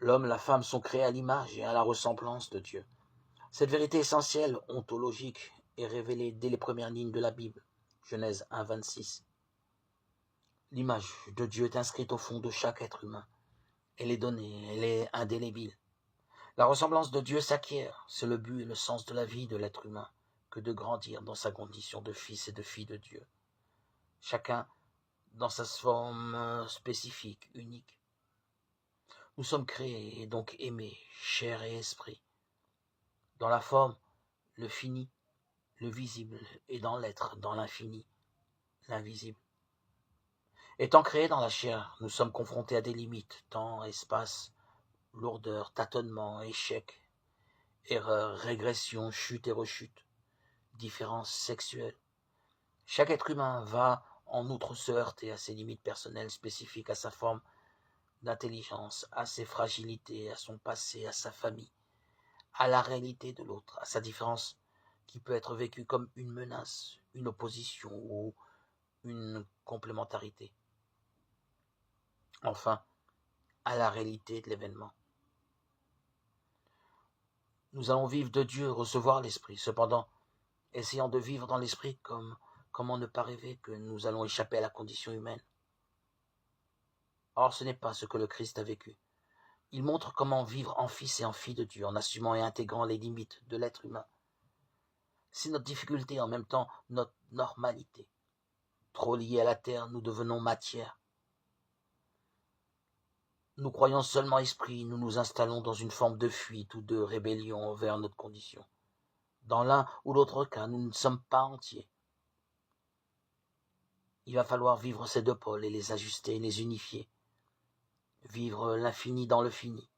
L'homme, la femme sont créés à l'image et à la ressemblance de Dieu. Cette vérité essentielle, ontologique, est révélée dès les premières lignes de la Bible. Genèse 1, 26. L'image de Dieu est inscrite au fond de chaque être humain. Elle est donnée, elle est indélébile. La ressemblance de Dieu s'acquiert, c'est le but et le sens de la vie de l'être humain, que de grandir dans sa condition de fils et de fille de Dieu. Chacun dans sa forme spécifique, unique. Nous sommes créés et donc aimés, chair et esprit. Dans la forme, le fini, le visible, et dans l'être, dans l'infini, l'invisible. Étant créés dans la chair, nous sommes confrontés à des limites, temps, espace, lourdeur, tâtonnement, échec, erreur, régression, chute et rechute, différences sexuelles. Chaque être humain va en outre se heurter à ses limites personnelles spécifiques à sa forme d'intelligence, à ses fragilités, à son passé, à sa famille, à la réalité de l'autre, à sa différence qui peut être vécue comme une menace, une opposition ou une complémentarité. Enfin, à la réalité de l'événement. Nous allons vivre de Dieu, recevoir l'Esprit. Cependant, essayons de vivre dans l'Esprit comment ne pas rêver que nous allons échapper à la condition humaine. Or, ce n'est pas ce que le Christ a vécu. Il montre comment vivre en fils et en fille de Dieu, en assumant et intégrant les limites de l'être humain. C'est notre difficulté, en même temps notre normalité. Trop liés à la terre, nous devenons matière. Nous croyons seulement esprit, nous nous installons dans une forme de fuite ou de rébellion envers notre condition. Dans l'un ou l'autre cas, nous ne sommes pas entiers. Il va falloir vivre ces deux pôles et les ajuster, les unifier. Vivre l'infini dans le fini.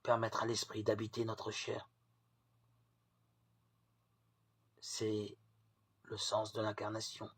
Permettre à l'esprit d'habiter notre chair. C'est le sens de l'incarnation.